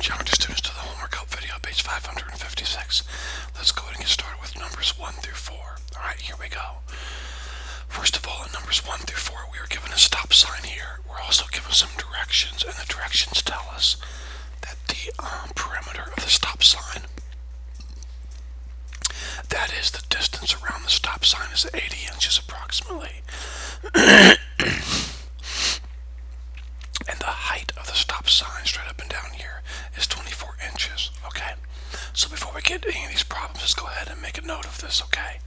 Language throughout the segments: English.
Geometry students, to the homework help video, page 556. Let's go ahead and get started with numbers 1 through 4. Alright, here we go. First of all, in numbers 1 through 4, we are given a stop sign here. We're also given some directions, and the directions tell us that the perimeter of the stop sign, that is, the distance around the stop sign, is 80 inches approximately. And the height of the stop sign, straight up and down here, is 24 inches, okay? So before we get to any of these problems, let's go ahead and make a note of this, okay?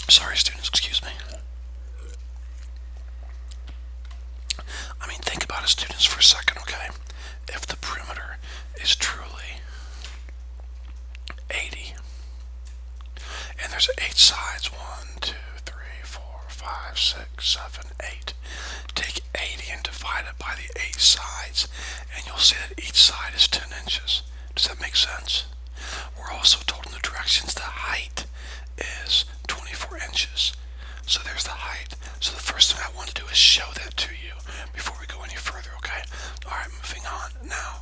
Sorry, students, excuse me. I mean, think about it, students, for a second, okay? If the perimeter is truly 80, and there's 8 sides, 1, 2, 3, 4, 5, 6, 7, 8. Take 80 and divide it by the 8 sides, and you'll see that each side is 10 inches. Does that make sense? We're also told in the directions the height is 24 inches. So there's the height. So the first thing I want to do is show that to you before we go any further, okay? Alright, moving on. Now,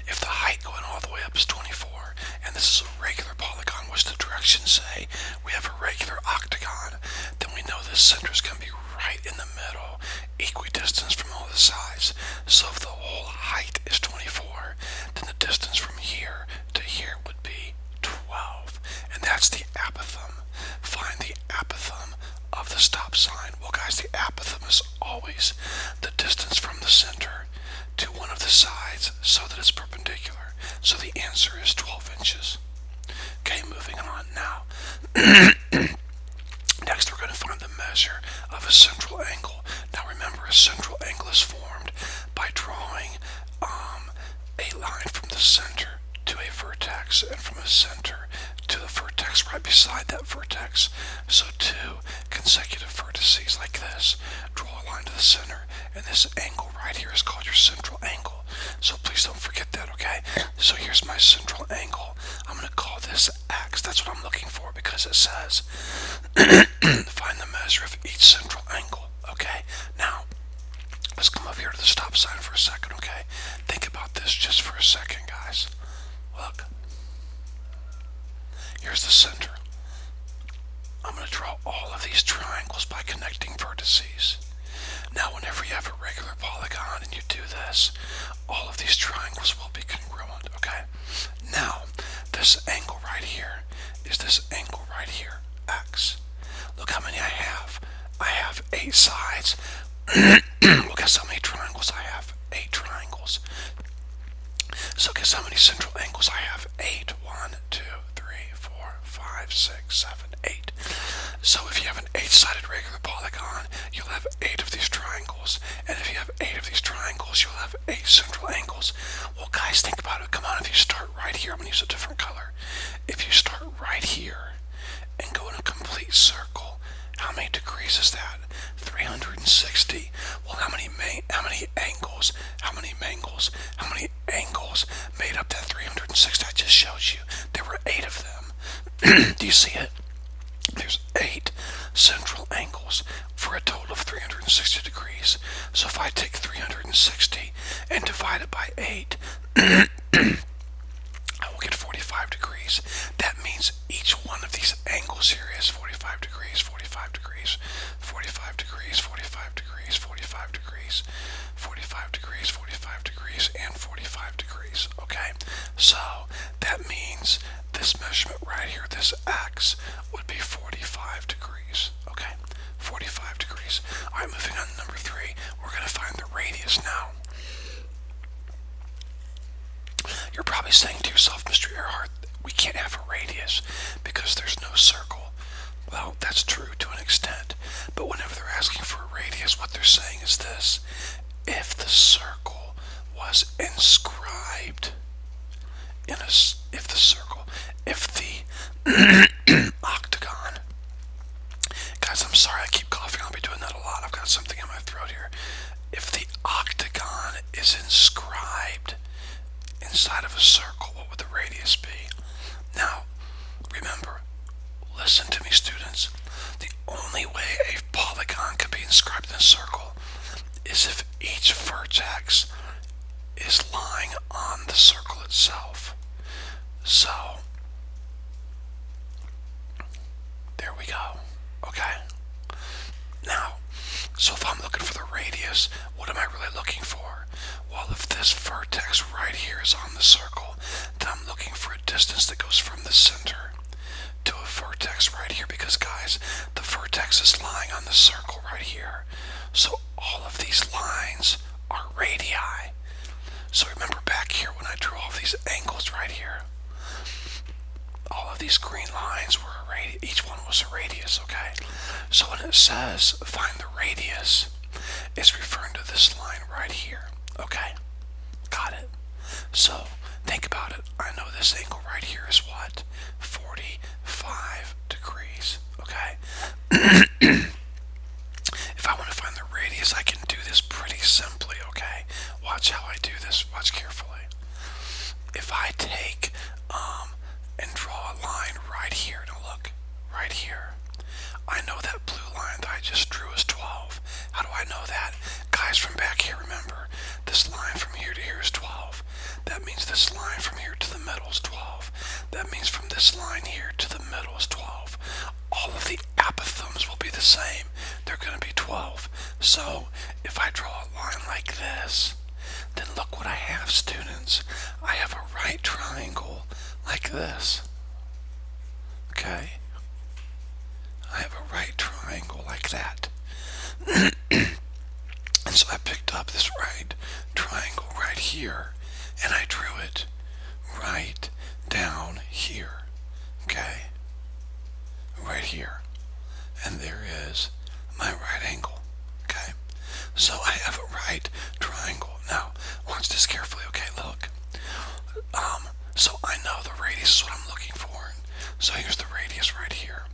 if the height going all the way up is 24, and this is a regular polygon, which the directions say we have a regular octagon, then we know this center is going to be right in the middle, equidistant from all the sides. So if the whole height is 24, then the distance from here to here would be 12. And that's the apothem. Find the apothem of the stop sign. Well, guys, the apothem is always the distance from the center to one of the sides so that it's perpendicular. So the answer is 12 inches. Okay, moving on now. Next, we're going to find the measure of a central angle. Now remember, a central angle is formed by drawing a line from the center to a vertex, and from a center to the vertex right beside that vertex. So 2 consecutive vertices like this. Draw a line to the center, and this angle right here is called your central angle. So please don't forget that, okay? So here's my central angle. I'm going to call this X. That's what I'm looking for, because it says find the measure of each central angle, okay? Now, let's come over here to the stop sign for a second, okay? Think about this just for a second, guys. Look. Here's the center. I'm going to draw all of these triangles by connecting vertices. Now, whenever you have a regular polygon and you do this, all of these triangles will be congruent, okay? Now, this angle right here is this angle right here, X. Look how many I have. I have 8 sides. Well, guess how many triangles I have? 8 triangles. So guess how many central angles I have? 8. 1, 2, 3, 4, 5, 6, 7, 8. So if you have an 8-sided regular polygon, you'll have 8 of these triangles. And if you have 8 of these triangles, you'll have 8 central angles. Well, guys, think about it. Come on, if you start right here, I'm going to use a different color. If you start right here and go in a complete circle, how many degrees is that? 360. Well, how many angles made up that 360 I just showed you? There were 8 of them. Do you see it? There's 8 central angles for a total of 360 degrees. So if I take 360 and divide it by 8, I will get 45 degrees. That means each one of these angles here is 45 degrees, 45 degrees, 45 degrees, 45 degrees, 45 degrees, 45 degrees, 45 degrees, and 45 degrees, okay? So that means this measurement right here, this X, would be 45 degrees, okay? 45 degrees. Alright, moving on to number 3, we're going to find the radius now. You're probably saying to yourself, Mr. Earhart, we can't have a radius because there's no circle. Well, that's true to an extent, but whenever they're asking for a radius, what they're saying is this: if the circle was inscribed in if the octagon, guys, I'm sorry, I keep coughing, I'll be doing that a lot, I've got something in my throat here. If the octagon is inscribed inside of a circle, what would the radius be? Now, remember, listen to me, students. The only way a polygon can be inscribed in a circle is if each itself. So, there we go. Okay? Now, so if I'm looking for the radius, what am I really looking for? Well, if this vertex right here is on the circle, then I'm looking for a distance that goes from the center to a vertex right here, because guys, the vertex is lying on the circle right here. So all of these lines are radii. So remember back here when I drew all these angles right here, all of these green lines were a radius, each one was a radius, okay? So when it says find the radius, it's referring to this line right here, okay? Got it? So think about it. I know this angle right here is what? 45 degrees, okay? If I want to find the radius, I can do this pretty simply, okay? Watch how I do this. Watch carefully. If I take and draw a line right here, now look, right here. I know that blue line that I just drew is 12. How do I know that? Guys, from back here, remember, this line from here to here is 12. That means this line from here to the middle is 12. That means from this line here to the middle is 12. All of the apophthegms will be the same. They're going to be 12. So, if I draw a line like this, then look what I have, students. I have a right triangle like this. Okay? I have a right triangle like that. And so I picked up this right triangle right here, and I drew it right down here. Okay? Right here. And there is my right angle. Okay? So I have a right triangle. Now, watch this carefully. Okay, look. So I know the radius is what I'm looking for. So here's the radius right here.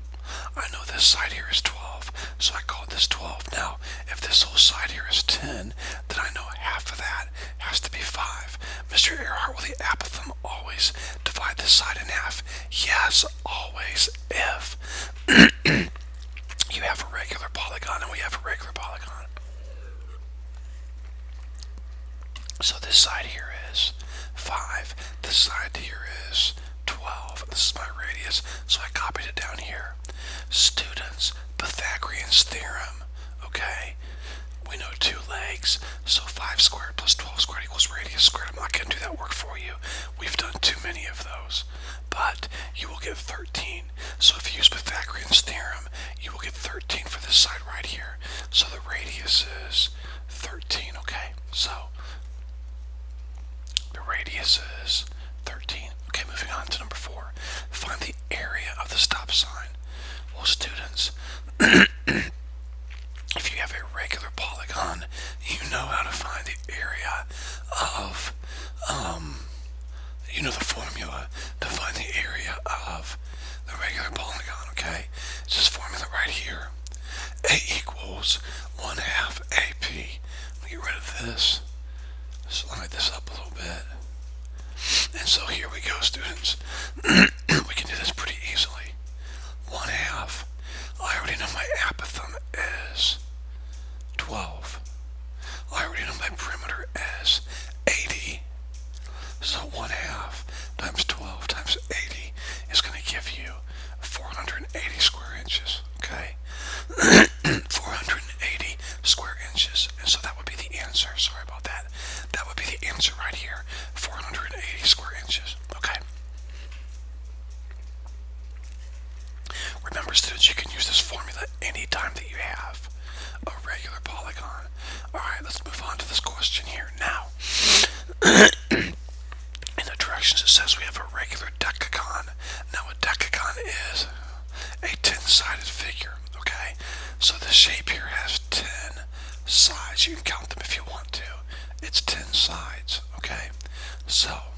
I know this side here is 12, so I call this 12. Now, if this whole side here is 10, then I know half of that has to be 5. Mr. Earhart, will the apophthegm always divide this side in half? Yes, always, if you have a regular polygon and we have a regular polygon. So this side here is 5. This side here is 12. This is my radius, so I copied it down here. Students, Pythagorean's theorem, okay? We know 2 legs, so 5 squared plus 12 squared equals radius squared. I'm not going to do that work for you. We've done too many of those. But you will get 13. So if you use Pythagorean's theorem, you will get 13 for this side right here. So the radius is 13, okay? So the radius is 13. Okay, moving on to number 4. Find the area of the stop sign. Well, students, if you have a regular polygon, you know how to find the area of, you know the formula to find the area of the regular polygon, okay? It's this formula right here. A equals 1/2 AP. Let me get rid of this. Slide this up a little bit. And so here we go, students. We can do this pretty easily. 1/2. I already know my apophthegm is 12. I already know my perimeter is 80. So 1/2 times 12 times 80 is going to give you 480 square inches. Okay? 480 square inches. And so that would be the answer. Sorry about that. That would be the answer right here. 480 square inches. Okay? Remember, students, you can use this formula anytime that you have a regular polygon. Alright, let's move on to this question here. Now, in the directions it says we have a regular decagon. Now, a decagon is a 10-sided figure, okay? So the shape here has 10 sides. You can count them if you want to. It's 10 sides, okay? So,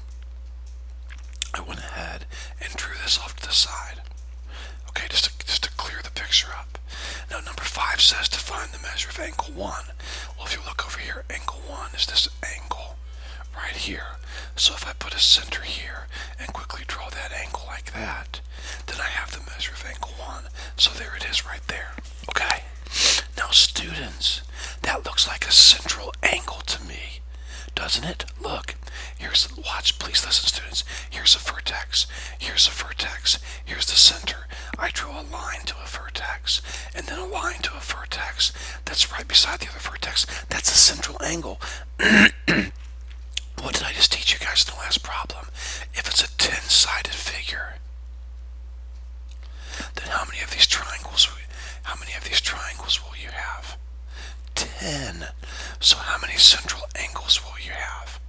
I went ahead and drew this off to the side. Okay, just to clear the picture up. Now, number 5 says to find the measure of angle 1. Well, if you look over here, angle 1 is this angle right here. So if I put a center here and quickly draw that angle like that, then I have the measure of angle 1. So there it is right there. Okay? Now, students, that looks like a central angle to me. doesn't it? Look, watch, please listen, students. Here's a vertex, here's a vertex, here's the center. I drew a line to a vertex, and then a line to a vertex. That's right beside the other vertex. That's a central angle. What did I just teach you guys in the last problem? If it's a 10-sided figure, then how many of these triangles will you have? 10. So how many central angles will you have?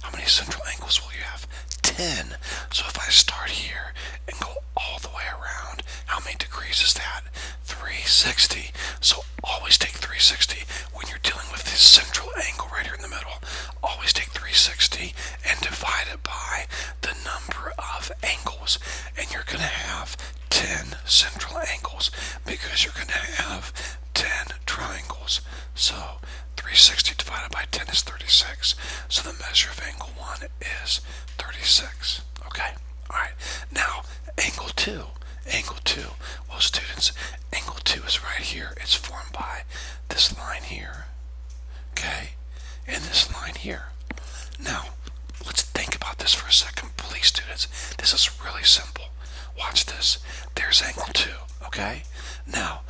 How many central angles will you have? 10. So if I start here and go all the way around, how many degrees is that? 360. So always take 360 when you're dealing with this central angle right here in the middle. Always take 360 and divide it by the number of angles. And you're going to have 10 central angles because you're going to have 10 triangles. So 360 divided by 10 is 36. So the measure of angle 1 is 36. Okay? Alright. Now, angle 2. Angle 2. Well, students, angle 2 is right here. It's formed by this line here. Okay? And this line here. Now, let's think about this for a second, please, students. This is really simple. Watch this. There's angle 2. Okay? Now,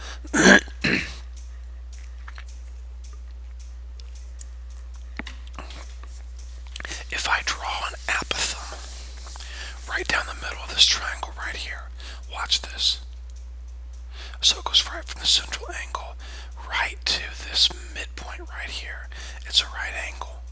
if I draw an apothem right down the middle of this triangle right here, watch this. So it goes right from the central angle right to this midpoint right here. It's a right angle.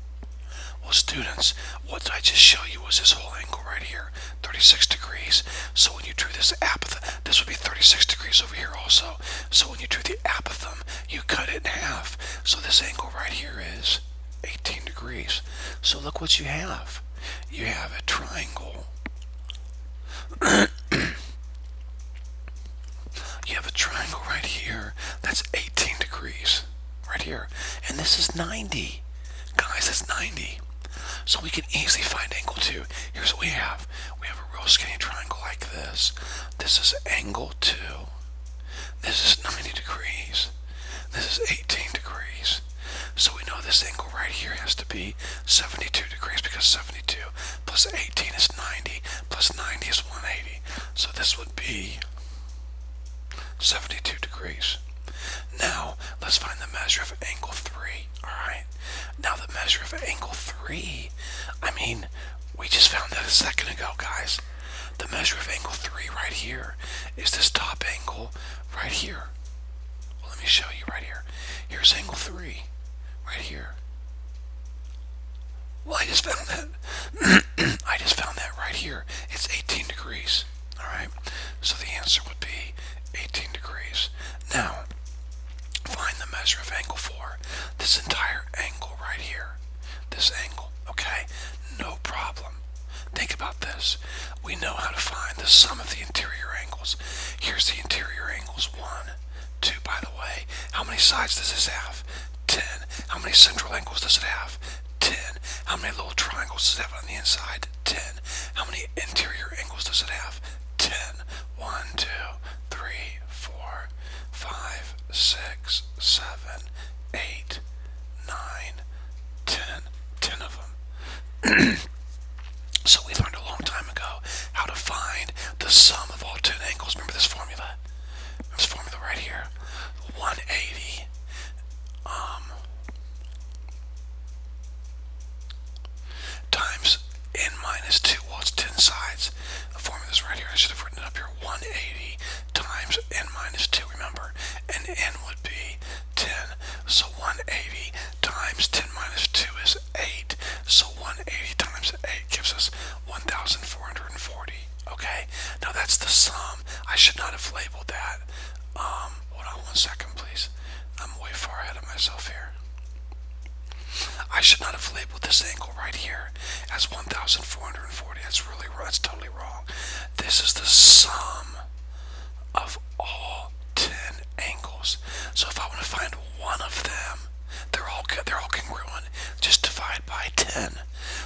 Well, students, what did I just show you was this whole angle right here, 36 degrees. So when you drew this apothem, this would be 36 degrees over here also. So when you drew the apothem, you cut it in half. So this angle right here is 18 degrees. So look what you have. You have a triangle. You have a triangle right here that's 18 degrees. Right here. And this is 90. Guys, that's 90. So we can easily find angle 2. Here's what we have. We have a real skinny triangle like this. This is angle 2. This is 90 degrees. This is 18 degrees. So we know this angle right here has to be 72 degrees because 72 plus 18 is 90 plus 90 is 180. So this would be 72 degrees. Now, let's find the measure of angle 3. Alright? Now the measure of angle 3, we just found that a second ago, guys. The measure of angle 3 right here is this top angle right here. Well, let me show you right here. Here's angle 3. Right here. Well, I just found that. I just found that right here. It's 18 degrees. Alright? So the answer would be 18 degrees. Now, find the measure of angle 4. This entire angle right here. This angle. Okay? No problem. Think about this. We know how to find the sum of the interior angles. Here's the interior angles. 1, 2, by the way. How many sides does this have? 10. How many central angles does it have? 10. How many little triangles does it have on the inside? 10. How many interior angles does it have? 10. 1, 2, 3, 4, 5, 6, 7, 8, 9, 10. 10 of them. So we learned a long time ago how to find the sum of all 10 angles. Remember this formula? This formula right here. 180 times n minus 2. Well, it's 10 sides. The formula's right here. I should have written it up here. 180 times n minus 2, remember? And n would be 10. So 180 times 10 minus 2 is 8. So 180 times 8 gives us 1,440. Okay? Now that's the sum. I should not have labeled that. Hold on 1 second, please. I'm way far ahead of myself here. I should not have labeled this angle right here as 1,440. That's totally wrong. This is the sum of all 10 angles. So if I want to find one of them, they're all congruent. Just divide by 10.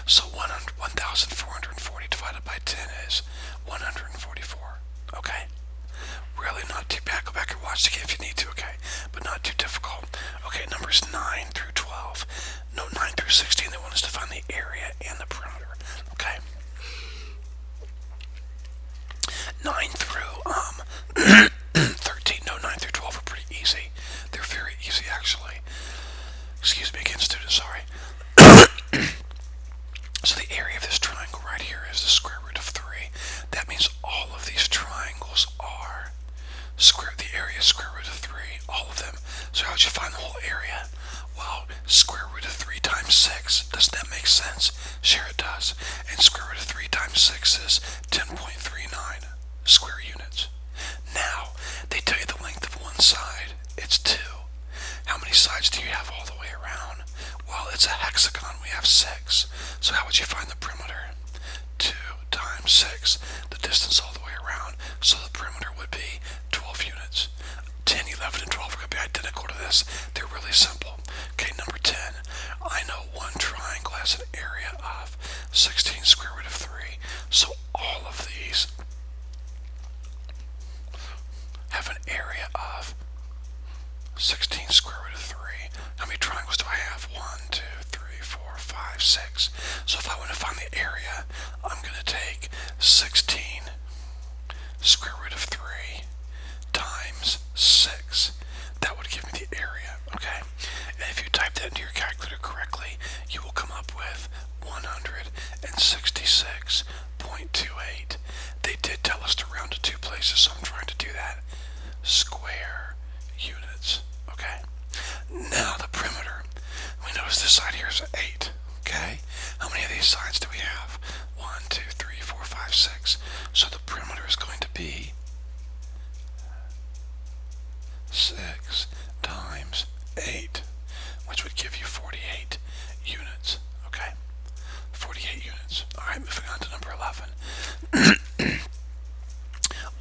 So 1,440 divided by 10 is 144. Okay? Really not too bad. Go back and watch again if you need to, okay? But not too difficult. Okay, numbers 9 through 12. No, 9 through 16, they want us to find the area and the perimeter. Okay. 9 through 13, no, 9 through 12 are pretty easy. They're very easy, actually. Excuse me again, students, sorry. So the area of this triangle right here is the square root of 3. That means all of these triangles are the area is square root of 3, all of them. So how would you find the whole area? Well, square root of 3 times 6. Doesn't that make sense? Sure it does. And square root of 3 times 6 is 10.39 square units. Now, they tell you the length of one side. It's 2. How many sides do you have all the way around? Well, it's a hexagon. We have 6. So how would you find the perimeter? 2 times 6, the distance all the way around. So the perimeter would be 12 units. 10, 11, and 12 are going to be identical to this. They're really simple. Okay, number 10. I know one triangle has an area of 16 square root of 3. So all of these have an area of 16 square root of 3. How many triangles do I have? 1, 2, 3, 4, 5, 6. So if I want to find the area, I'm going to take 16 square root of 3 times 6. That would give me the area, okay? And if you type that into your calculator correctly, you will come up with 166.28. They did tell us to round to 2 places, so I'm trying to do that. Square units, okay? Now the perimeter. We notice this side here is 8, okay? How many of these sides do we have? 1, 2, 3, 4, 5, 6. So the perimeter is going to be 6 times 8, which would give you 48 units, okay? 48 units. Alright, moving on to number 11.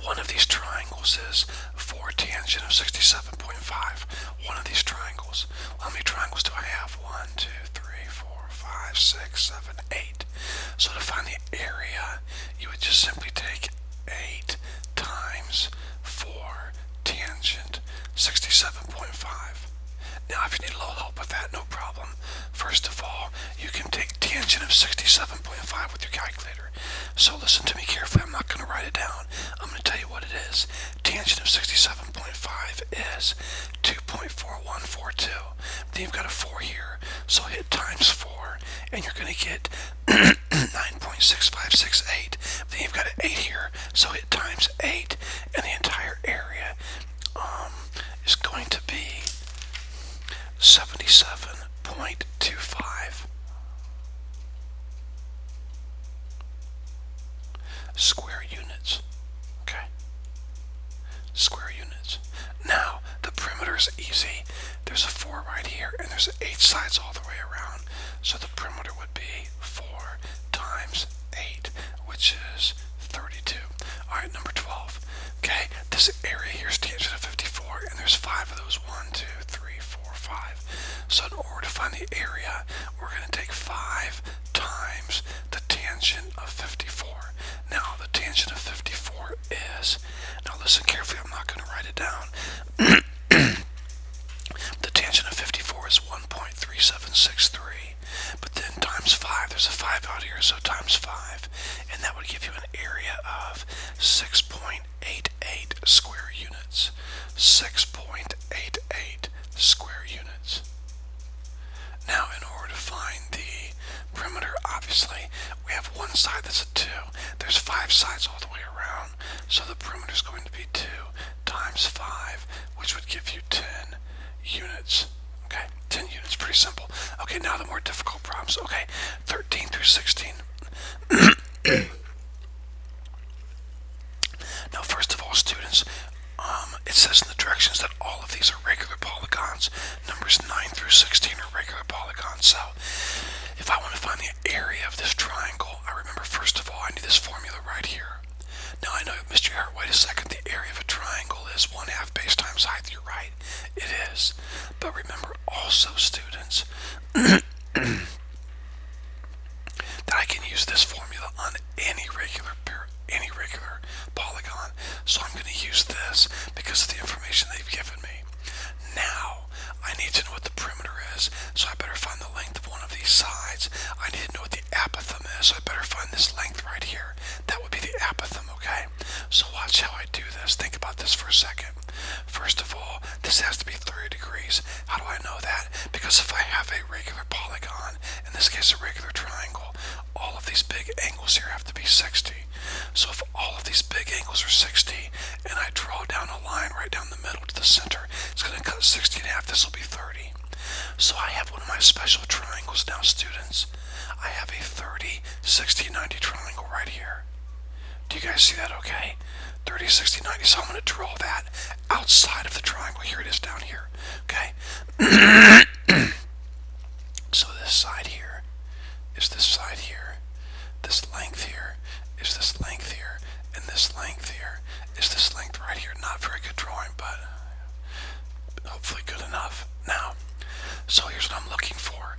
One of these triangles is 4 tangent of 67.5. One of these triangles. How many triangles do I have? 1, 2, 3, 4, 5, 6, 7, 8. So to find the area, you would just simply take 8 times 4 tangent 67.5. Now, if you need a little help with that, no problem. First of all, you can take tangent of 67.5 with your calculator. So listen to me carefully. I'm not going to write it down. I'm going to tell you what it is. Tangent of 67.5 is 2.4142. Then you've got a 4 here. So hit times 4, and you're going to get 9.6568. Then you've got an 8 here. So hit times 8, and the entire area is going to be 77.25 square units. Okay? Square units. Now, the perimeter is easy. There's a 4 right here, and there's 8 sides all the way around. So the perimeter would be 4 times 8, which is 32. Alright, number 12. Okay, this area here is tangent of 54, and there's 5 of those. 1, 2, 3, 4, 5. So in order to find the area, we're going to take 5 times the tangent of 54. Now, the tangent of 54 is, now listen carefully, I'm not going to write it down. The tangent of 54 is 1.3763, but then times 5, there's a 5 out here, so times 5, and that would give you an area of 6.88 square units. 6.88 square units. Now, in order to find the perimeter, obviously, we have one side that's a 2. There's 5 sides all the way around, so the perimeter is going to be 2 times 5, which would give you 10 units. Okay, 10 units, pretty simple. Okay, now the more difficult problems. Okay, 13 through 16. Now, first of all, students, it says in the directions that all of these are regular polygons. Numbers 9 through 16 are regular polygons. So, if I want to find the area of this triangle, I remember, first of all, I need this formula right here. Now, I know, Mr. Hart, wait a second, the area of a triangle is 1/2 base times height. You're right, it is. But remember also, students, that I can use this formula on any regular polygon. So I'm going to use this because of the information they've given me. Now, I need to know what the perimeter is, so I better find the length of one of these sides. degrees. How do I know that? Because if I have a regular polygon, in this case a regular triangle, all of these big angles here have to be 60. So if all of these big angles are 60, and I draw down a line right down the middle to the center, it's going to cut 60 in half. This will be 30. So I have one of my special triangles now, students. I have a 30, 60, 90 triangle right here. Do you guys see that okay? 30, 60, 90. So I'm going to draw that outside of the triangle. Here it is down here. Okay? So this side here is this side here. This length here is this length here. And this length here is this length right here. Not very good drawing, but hopefully good enough. Now, so here's what I'm looking for.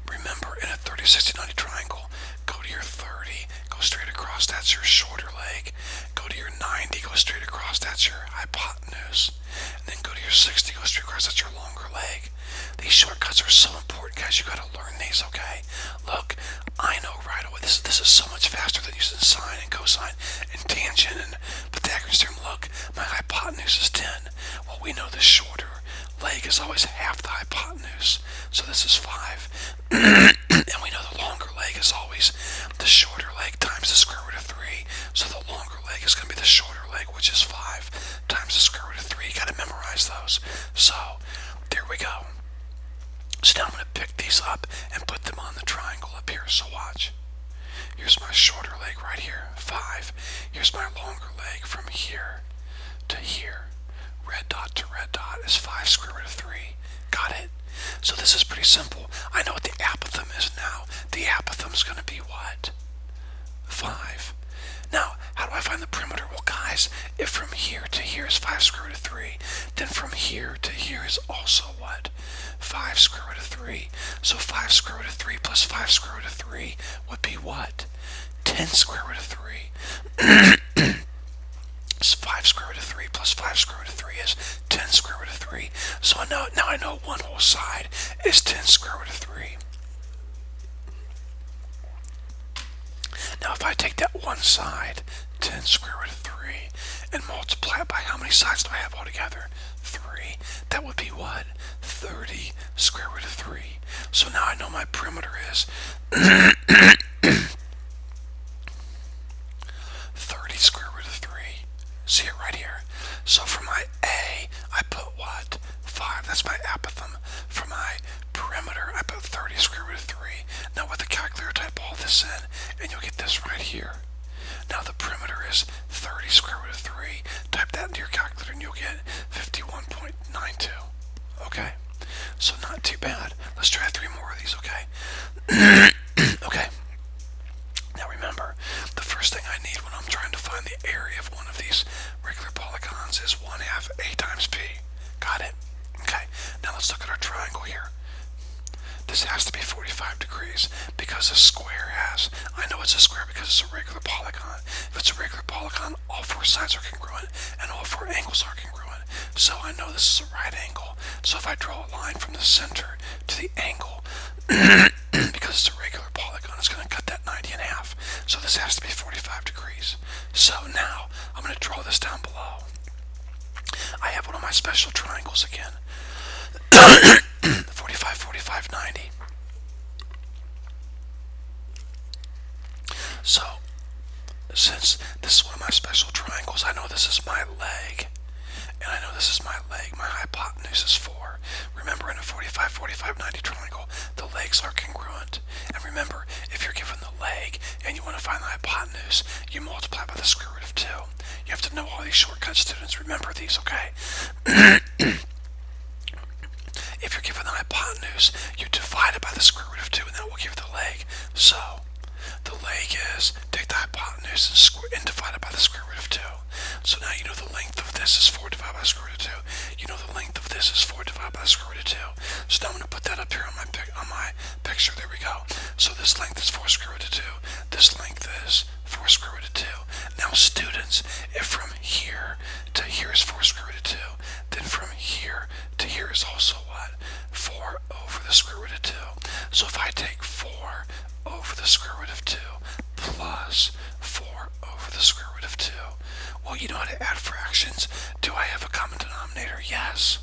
Remember, in a 30, 60, 90 triangle, go to your 30, go straight across, that's your shorter leg. Go to your 90, go straight across, that's your hypotenuse. And then go to your 60, go straight across, that's your longer leg. These shortcuts are so important, guys. You gotta learn these, okay? Look, I know right away, this is so much faster than using sine and cosine and tangent and Pythagorean theorem. Look, my hypotenuse is 10. Well, we know the shorter leg is always half the hypotenuse, so this is 5. And we know the longer leg is always the shorter leg times the square root of 3, so the longer leg is going to be the shorter leg, which is 5, times the square root of 3. You got to memorize those. So, there we go. So now I'm going to pick these up and put them on the triangle up here, so watch. Here's my shorter leg right here, 5. Here's my longer leg from here to here. Red dot to red dot is 5 square root of 3. Got it? So this is pretty simple. I know what the apothem is now. The apothem is going to be what? 5. Now, how do I find the perimeter? Well, guys, if from here to here is 5 square root of 3, then from here to here is also what? 5 square root of 3. So 5 square root of 3 plus 5 square root of 3 would be what? 10 square root of 3. So 5 square root of 3 plus 5 square root of 3 is 10 square root of 3. So now I know one whole side is 10 square root of 3. Now if I take that one side, 10 square root of 3, and multiply it by how many sides do I have altogether? 3. That would be what? 30 square root of 3. So now I know my perimeter is 30 square root of 3. See it right here. So for my A, I put what? 5. That's my apothem. For my perimeter, I put 30 square root of 3. Now with the calculator, type all this in, and you'll get this right here. Now the perimeter is 30 square root of 3. Type that into your calculator, and you'll get 51.92. Okay? So not too bad. Let's try 3 more of these, okay? Okay. Now remember, the first thing I need when I'm trying to find the area of one of these regular polygons is 1/2 A times B. Got it? Okay. Now let's look at our triangle here. This has to be 45 degrees because a square has, I know it's a square because it's a regular polygon. If it's a regular polygon, all 4 sides are congruent and all 4 angles are congruent. So I know this is a right angle. So if I draw a line from the center to the angle, because it's a regular polygon, it's going to cut that 90 in half. So this has to be 45 degrees. So now I'm going to draw this down below. I have one of my special triangles again. 45, 45, 90. So, since this is one of my special triangles, I know this is my leg. And I know this is my leg. My hypotenuse is 4. Remember, in a 45, 45, 90 triangle, the legs are congruent. And remember, if you're given the leg and you want to find the hypotenuse, you multiply by the square root of 2. You have to know all these shortcuts, students. Remember these, okay? If you're given the hypotenuse, you divide it by the square root of 2, and that will give the leg. So, the leg is, take the hypotenuse and divide it by the square root of 2. So now you know the length of this is 4 divided by the square root of 2. You know the length of this is 4 divided by the square root of 2. So now I'm going to put that up here on my picture. There we go. So this length is 4 square root of 2. This length is 4 square root of 2. Now students, if from here to here is 4 square root of 2, then from here to here is also what? 4 over the square root of 2. So if I take 4 over the square root of 2 plus 4 over the square root of 2, well, you know how to add fractions. Do I have a common denominator? Yes.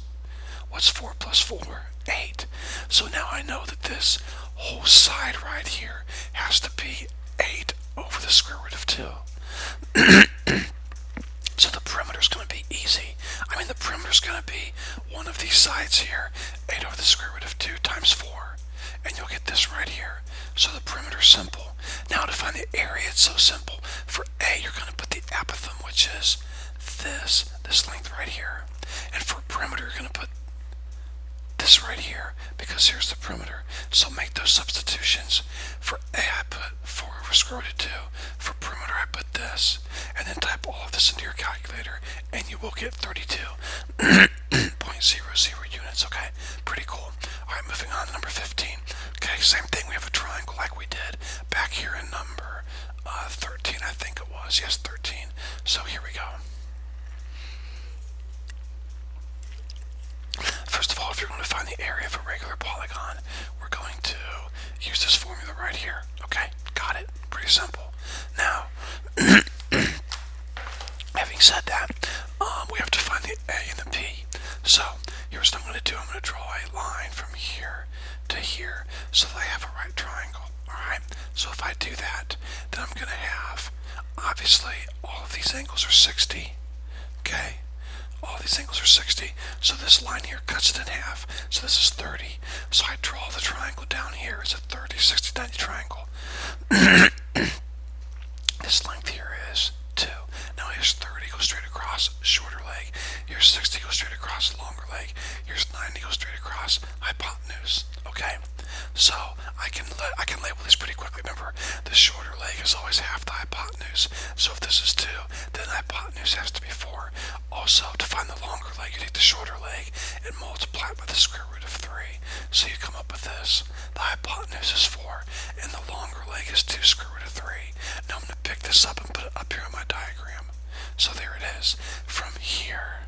What's 4 plus 4, 8. So now I know that this whole side right here has to be 8 over the square root of 2. So the perimeter is going to be easy. I mean, the perimeter is going to be one of these sides here, 8 over the square root of 2 times 4. And you'll get this right here. So the perimeter is simple. Now to find the area, it's so simple. For A, you're going to put the apothem, which is this length right here. And for perimeter, you're going to put this right here, because here's the perimeter. So make those substitutions. For A, I put 4 over square root of 2. For perimeter, I put this. And then type all of this into your calculator, and you will get 32.00 units, okay? Pretty cool. Alright, moving on to number 15. Okay, same thing, we have a triangle like we did back here in number 13, I think it was. Yes, 13. So here we go. First of all, if you're going to find the area of a regular polygon, we're going to use this formula right here. Okay, got it. Pretty simple. Now, having said that, we have to find the A and the B. So, here's what I'm going to do. I'm going to draw a line from here to here so that I have a right triangle. Alright, so if I do that, then I'm going to have, obviously, all of these angles are 60. Okay? All these angles are 60. So this line here cuts it in half. So this is 30. So I draw the triangle down here as a 30, 60, 90 triangle. This length here is 2. Now here's 30, goes straight across, shorter leg. Here's 60, goes straight across, longer leg. Here's 90, goes straight across, hypotenuse. Okay? So I can label these pretty quickly. Remember, the shorter leg is always half the hypotenuse. So if this is 2, then the hypotenuse has to be 4. Also, to find the longer leg, you take the shorter leg and multiply it by the square root of 3. So you come up with this. The hypotenuse is 4, and the longer leg is 2 square root of 3. Now I'm going to pick this up and put it up here on my diagram. So there it is. From here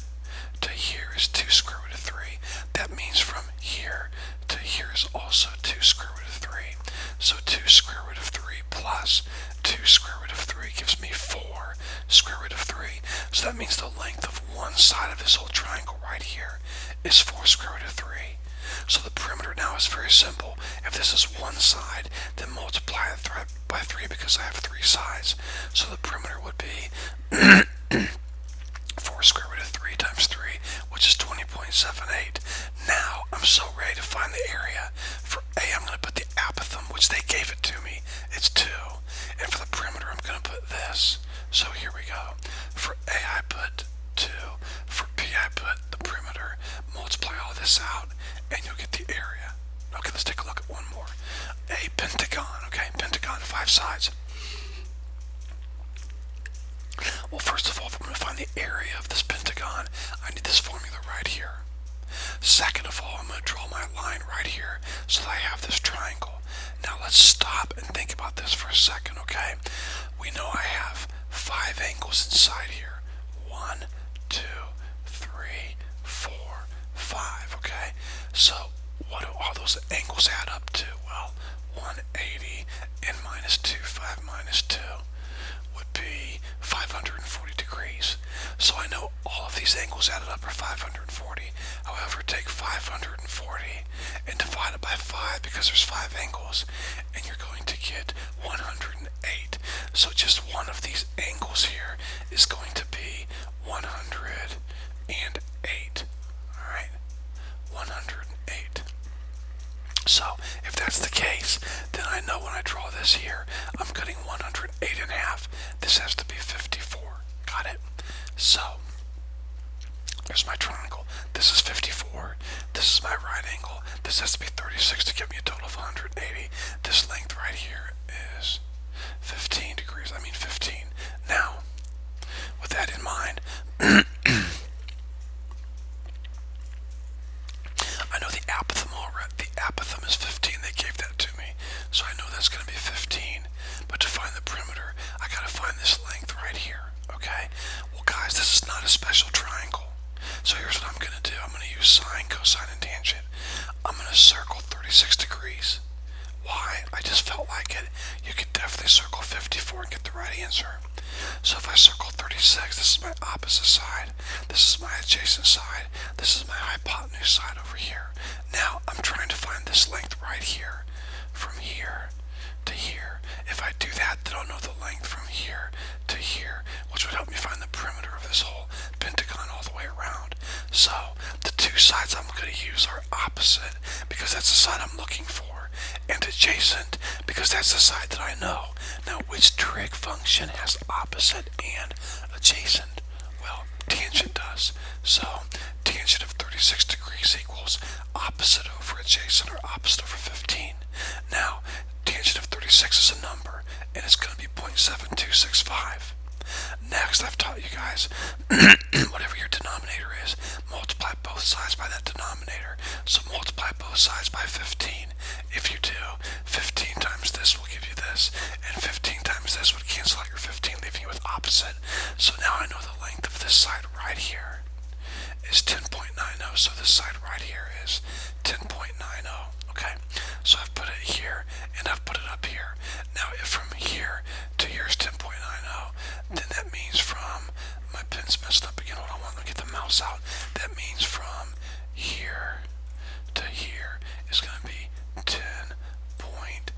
to here is 2 square root of 3. That means from here to here is also 2 square root of 3. So 2 square root of 3 plus 2 square root of 3 gives me 4 square root of 3. So that means the length of one side of this whole triangle right here is 4 square root of 3. So the perimeter now is very simple. If this is one side, then multiply it by 3 because I have 3 sides. So the perimeter would be 4 square root of 3 times 3, which is 20.78. Now, I'm so ready to find the area. For A, I'm going to put the apothem, which they gave it to me. It's 2. And for the perimeter, I'm going to put this. So here we go. For A, I put 2. For B, I put the perimeter. Multiply all this out, and you'll get the area. Okay, let's take a look at one more. A pentagon, okay? Pentagon, 5 sides. Well, first of all, if I'm going to find the area of this pentagon, I need this formula right here. Second of all, I'm going to draw my line right here so that I have this triangle. Now let's stop and think about this for a second, okay? We know I have 5 angles inside here. 1, 2, 3, 4, 5, okay? So what do all those angles add up to? Well, 180 and minus 2, 5 minus 2 would be 540 degrees. So I know all of these angles added up are 540. However, take 540 and divide it by 5 because there's 5 angles, and you're going to get 108. So just one of these angles here is going to be 108. Alright? 108. So, if that's the case, then I know when I draw this here, I'm cutting 108 in half. This has to be 54. Got it? So, there's my triangle. This is 54. This is my right angle. This has to be 36 to give me a total of 180. This length right here is 15 degrees. I mean 15. Now, with that in mind, I know the apothem already. The apothem is 15. They gave that to me. So I know that's going to be 15. But to find the perimeter, I got to find this length right here. Okay? Well, guys, this is not a special triangle. So here's what I'm going to do. I'm going to use sine, cosine, and tangent. I'm going to circle 36 degrees. Why? I just felt like it. You could definitely circle 54 and get the right answer. So if I circle 36, this is my opposite side, this is my adjacent side, this is my hypotenuse side over here. Now I'm trying to find this length right here, from here to here. If I do that, then I'll know the length from here to here, which would help me find the perimeter of this whole pentagon all the way around. So the two sides I'm going to use are opposite, because that's the side I'm looking for, and adjacent, because that's the side that I know. Now, which trig function has opposite and adjacent? Well, tangent does. So tangent of 36 degrees equals opposite over adjacent, or opposite over 15. Now, tangent of 36 is a number, and it's going to be 0.7265. Next, I've taught you guys, whatever your denominator is, multiply both sides by that denominator. So multiply both sides by 15. If you do, 15 times this will give you this, and 15 times this would cancel out your 15, leaving you with opposite. So now I know the length of this side right here is 10.90, so this side right here is 10.90. Okay, so I've put it here, and I've put it up here. Now, if from here to here is 10.90, then that means from, my pen's messed up again, hold on, let me get the mouse out. That means from here to here is going to be 10.90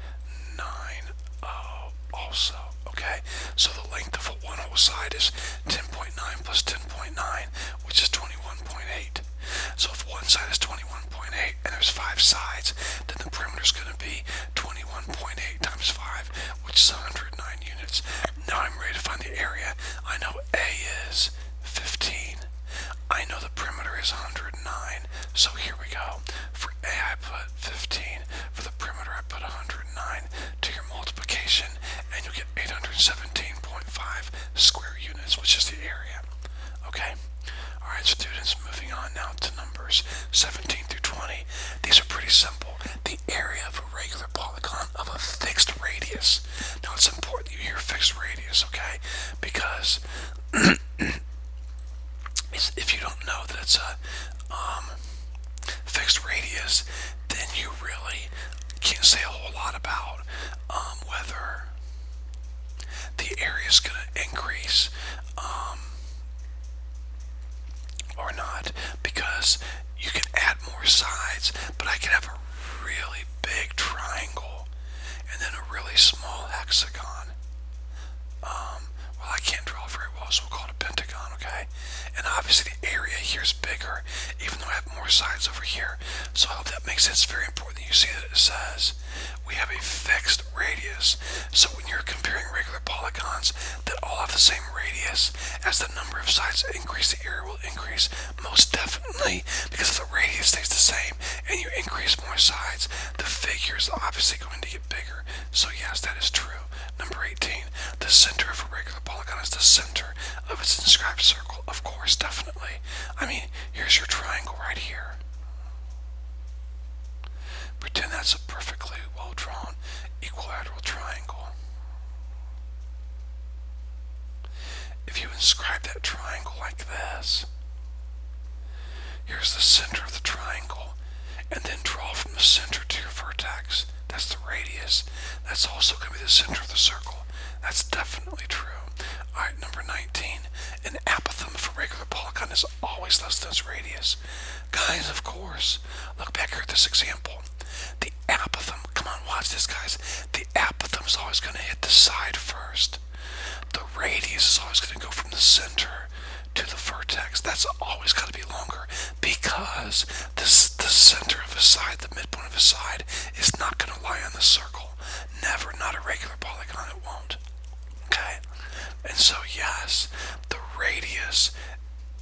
also. Okay, so the length of a one whole side is 10.9 plus 10.9, which is 21.8. So if one side is 21.8 and there's 5 sides, then the perimeter is going to be 21.8 times 5, which is 109 units. Now I'm ready to find the area. I know A is 15. I know the perimeter is 109. So here we go. For A I put 15. For the perimeter I put 109. Do your multiplication and you'll get 817.5 square units, which is the area. Okay? Alright, students, moving on now to numbers 17 through 20. These are pretty simple. The area of a regular polygon of a fixed radius. Now it's important you hear fixed radius, okay? Because if you don't know that it's a fixed radius, then you really can't say a whole lot about whether the area is going to increase or not, because you can add more sides, but I can have a really big triangle and then a really small hexagon. Well, I can't draw very well, so we'll call it a pentagon, okay? And obviously the area here is bigger, even though I have more sides over here. So I hope that makes sense. It's very important that you see that it says we have a fixed radius. So when you're comparing regular polygons that all have the same radius, as the number of sides increase, the area will increase most definitely, because if the radius stays the same and you increase more sides, the figure is obviously going to get bigger. So yes, that is true. Number 18, the center of a regular polygon is the center of its inscribed circle. Of course, definitely. I mean, here's your triangle right here. Pretend that's a perfectly well-drawn equilateral triangle. If you inscribe that triangle like this, here's the center of the triangle, and then draw from the center to your vertex. That's the radius. That's also going to be the center of the circle. That's definitely true. Alright, number 19. An apothem of a regular polygon is always less than its radius. Guys, of course. Look back here at this example. The apothem, come on, watch this, guys. The apothem is always going to hit the side first. The radius is always going to go from the center to the vertex. That's always got to be longer, because the center of a side, the midpoint of a side, is not going to lie on the circle. Never, not a regular polygon, it won't. Okay? And so yes, the radius,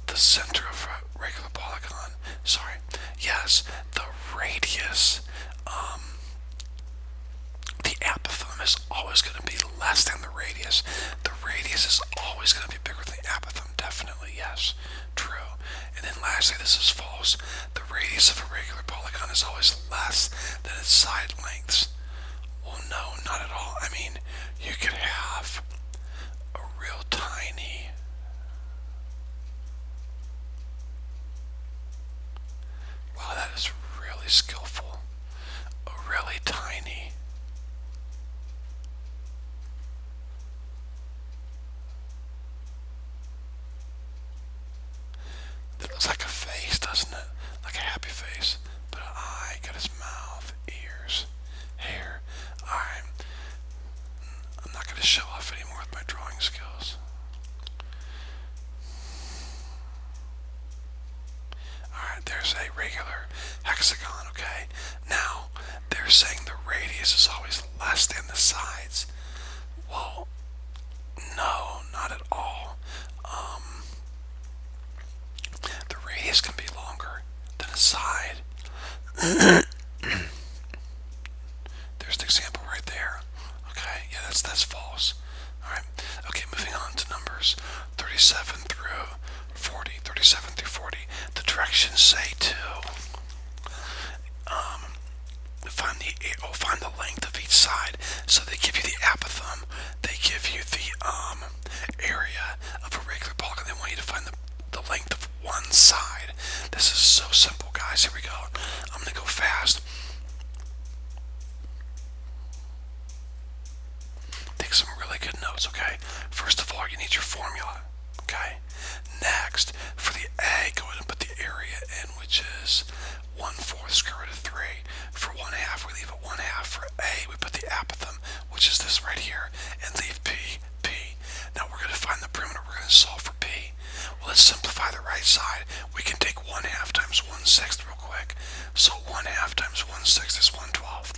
the center of a regular polygon, yes, the radius, the apothem is always going to be less than the radius. The radius is always going to be bigger than the apothem, definitely, yes, true. And then lastly, this is false. The radius of a regular polygon is always less than its side lengths. Well, no, not at all. I mean, you could have a real tiny, wow, that is really skillful, a really tiny okay? Now, they're saying the radius is always less than the sides. Well, no, not at all. The radius can be longer than a side. There's an example right there. Okay, yeah, that's false. Alright, okay, moving on to numbers 37 through 40. 37 through 40. The directions say to find the length of each side. So they give you the apothem, they give you the area of a regular polygon. They want you to find the length of one side. This is so simple, guys. Here we go. I'm gonna go fast. Take some really good notes, okay? First of all, you need your formula, okay? Next, for the A, go ahead and put the area in, which is 1/4 square root of 3. For 1/2, we leave it 1/2. For A, we put the apothem, which is this right here, and leave P, P. Now we're going to find the perimeter. We're going to solve for P. Well, let's simplify the right side. We can take 1/2 times 1/6 real quick. So 1/2 times 1/6 is 1/12.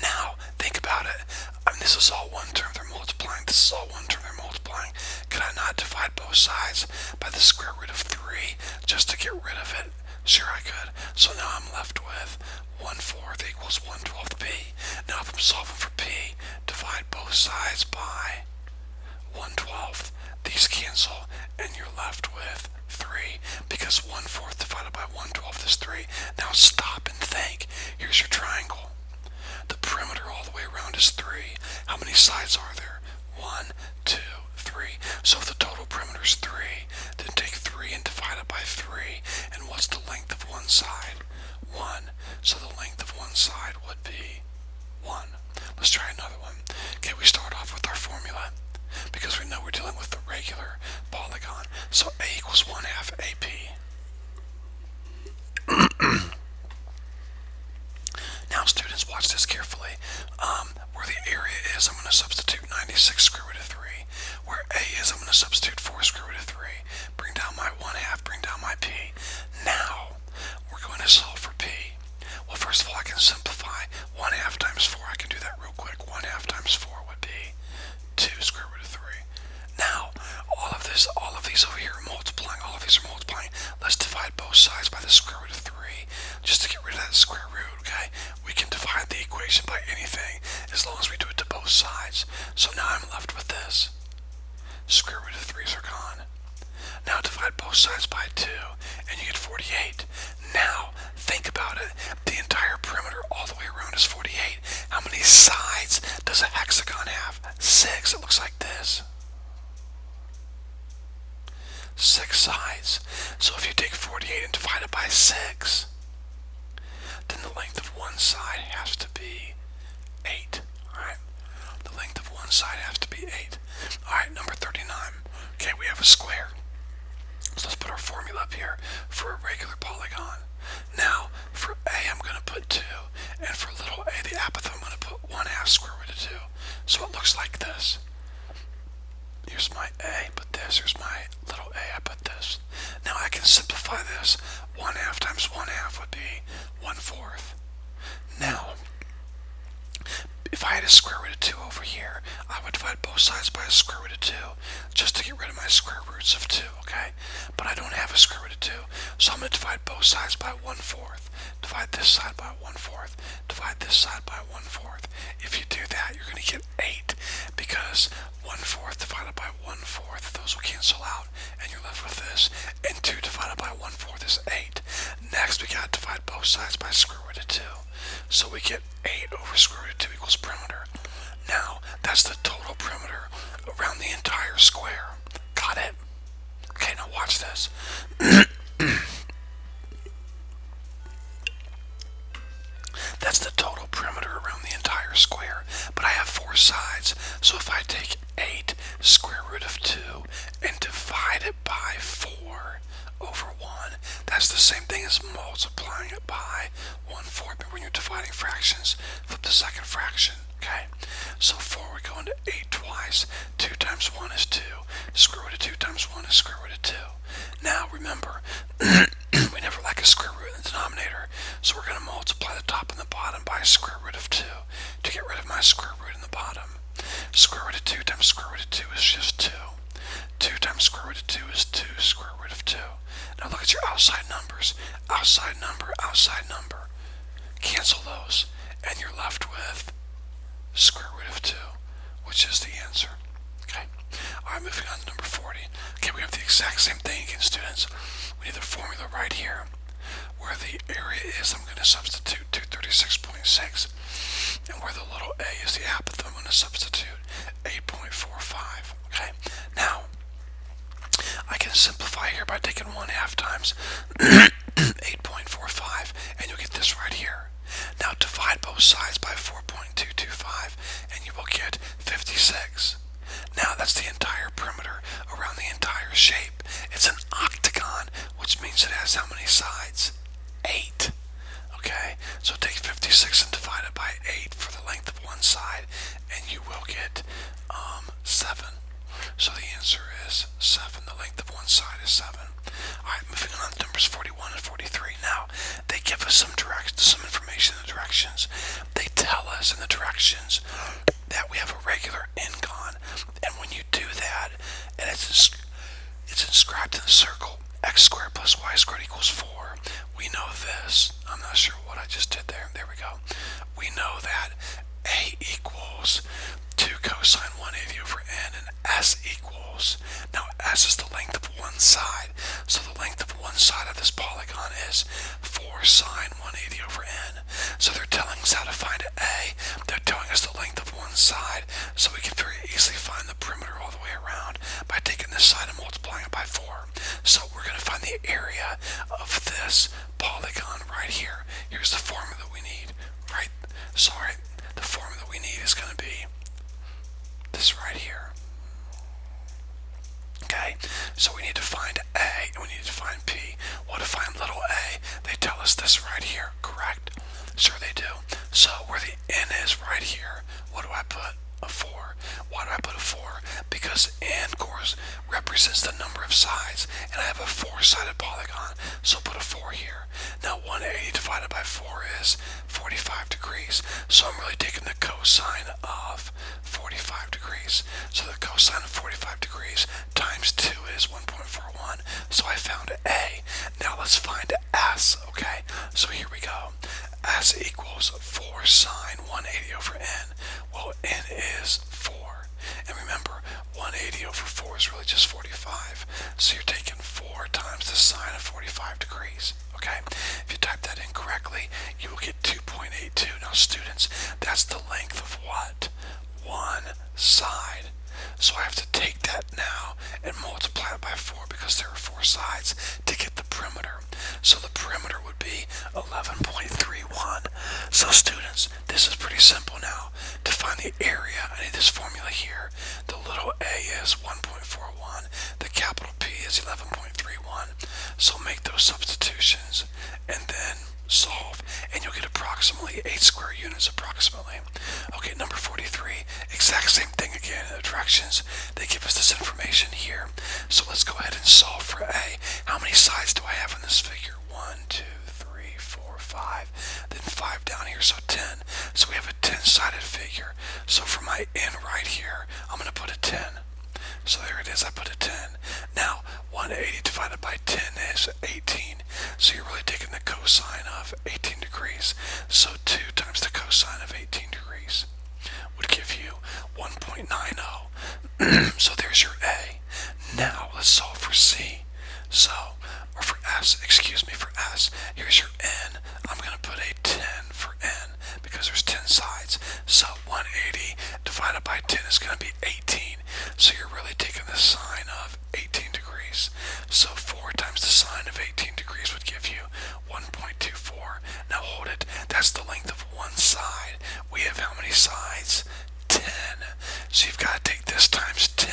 Now, think about it. I mean, this is all one term they're multiplying. This is all one term they're multiplying. Could I not divide both sides by the square root of 3 just to get rid of it? Sure I could. So now I'm left with 1/4 equals 1/12 P. Now if I'm solving for P, divide both sides by 1/12. These cancel and you're left with 3 because 1/4 divided by 1/12 is 3. Now stop and think. Here's your triangle. The perimeter all the way around is 3. How many sides are there? 1, 2, 3. So if the total perimeter is 3, then take 3 and divide it by 3. And what's the length of one side? 1. So the length of one side would be 1. Let's try another one. Okay, we start off with our formula because we know we're dealing with the regular polygon. So A equals 1/2 AP. Now students, watch this carefully. Where the area is, I'm going to substitute 96 square root of 3. Where A is, I'm going to substitute 4 square root of 3. Bring down my 1/2, bring down my P. Now, we're going to solve for P. Well, first of all, I can simplify 1/2 times 4. I can do that real quick. 1/2 times 4 would be 2 square root of 3. Now, all of these over here are multiplying. All of these are multiplying. Let's divide both sides by the square root of 3 just to get rid of that square root, okay? We can divide the equation by anything as long as we do it to both sides. So now I'm left with this. Square root of 3's are gone. Now divide both sides by 2 and you get 48. Now, think about it. The entire perimeter all the way around is 48. How many sides does a hexagon have? 6. It looks like this. 6 sides. So if you take 48 and divide it by 6, then the length of one side has to be 8. Alright? The length of one side has to be 8. Alright, number 39. Okay, we have a square. So let's put our formula up here for a regular polygon. Now, for A, I'm going to put 2. And for little a, the apothem, I'm going to put 1/2 square root of 2. So it looks like this. Here's my A, put this. Here's my little a, I put this. Now I can simplify this. 1/2 times 1/2 would be 1/4. Now, if I had a square root of 2 over here, I would divide both sides by a square root of 2 just to get rid of my square roots of 2, okay? But I don't have a square root of 2, so I'm going to divide both sides by 1/4. Divide this side by 1/4. Divide this side by 1/4. If you do that, you're going to get 8 because 1/4 divided by 1/4, those will cancel out, and you're left with this. And 2 divided by 1/4 is 8. Next, we got to divide both sides by square root of 2. So we get 8 over square root of 2 equals perimeter. Now, that's the total perimeter around the entire square. Got it? Okay, now watch this. That's the total perimeter around the entire square, but I have 4 sides. So if I take 8 square root of 2 and divide it by 4 over 1, that's the same thing as multiplying it by 1/4. But when you're dividing fractions, flip the second fraction, okay? So 4 would go into 8 twice. 2 times 1 is 2. Square root of 2 times 1 is square root of 2. Now remember, we never like a square root in the denominator, so we're going to multiply the by square root of 2 to get rid of my square root in the bottom. Square root of 2 times square root of 2 is just 2. 2 times square root of 2 is 2 square root of 2. Now look at your outside numbers. Outside number, outside number. Cancel those, and you're left with square root of 2, which is the answer. Okay. Alright, moving on to number 40. Okay, we have the exact same thing again, students. We need the formula right here. Where the area is, I'm going to substitute 236.6. And where the little a is the aperture, I'm going to substitute 8.45. Okay. Now, I can simplify here by taking 1/2 times 8.45, and you'll get this right here. Now divide both sides by 4.225, and you will get 56. Now that's the entire perimeter around the entire shape. It's an octagon, which means it has how many sides? 8. Okay, so take 56 and divide it by 8 for the length of one side, and you will get 7. So the answer is 7. The length of one side is 7. Alright, moving on to numbers 41 and 43. Now, they give us some information in the directions. They tell us in the directions that we have a regular incon. And when you do that, and it's inscribed in the circle, x squared plus y squared equals 4, we know this. I'm not sure what I just did there. There we go. We know that a equals 2 cosine 180 over n, and s equals, now s is the length of one side, so the length of one side of this polygon is 4 sine 180 over n. So they're telling us how to find a. They're telling us the length of one side, so we can very easily find the perimeter all the way around by taking this side and multiplying it by 4. So we're going to find the area of this polygon right here. Here's the formula that we need. The formula we need is going to be this right here. Okay, so we need to find a, and we need to find p. Well, to find little a, they tell us this right here, correct? Sure they do. So where the n is right here, what do I put? A 4. Why do I put a 4? Because n, of course, represents the number of sides, and I have a 4-sided polygon, so put a 4 here. Now 180 divided by 4 is 45 degrees, so I'm really taking the cosine of 45 degrees. So the cosine of 45 degrees times 2 is 1.41, so I found a. Now let's find s, okay? So here we go. S equals 4 sine 180 over n. Well, n is 4. And remember, 180 over 4 is really just 45. So you're taking 4 times the sine of 45 degrees. Okay? If you type that in correctly, you will get 2.82. Now, students, that's the length of what? One side. So I have to take that now and multiply it by 4 because there are 4 sides to get the perimeter. So the perimeter would be 11.31. So students, this is pretty simple now. To find the area, I need this formula here. The little a is 1.41. The capital P is 11.31. So make those substitutions and then solve, and you'll get approximately 8 square units approximately. Okay, number 43, exact same thing again in the directions. They give us this information here. So let's go ahead and solve for a. How many sides do I have in this figure? 1, 2, 3, 4, 5. Then 5 down here, so 10. So we have a 10-sided figure. So for my n right here, I'm going to put a 10. So there it is, I put a 10. Now, 180 divided by 10 is 18. So you're really taking the cosine of 18 degrees. So 2 times the cosine of 18 degrees would give you 1.90. So there's your A. Now let's solve for C. Or for S, for S. Here's your N. I'm going to put a 10 for N because there's 10 sides. So 180 divided by 10 is going to be 18. So you're really taking the sine of 18 degrees. So 4 times the sine of 18 degrees would give you 1.24. Now hold it. That's the length of one side. We have how many sides? 10. So you've got to take this times 10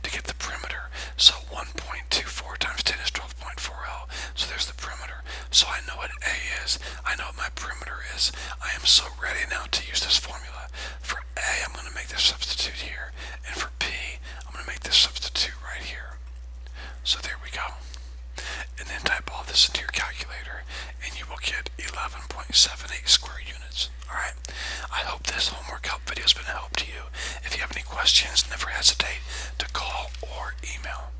to get the perimeter. So 1.24 times 10 is 12.40. So there's the perimeter. So I know what A is. I know what my perimeter is. I am so ready now to use this formula. For A, I'm going to make this substitute here. And for P, I'm going to make this substitute right here. So there we go. And then type all this into your calculator, and you will get 11.78 square units. Alright? questions, never hesitate to call or email.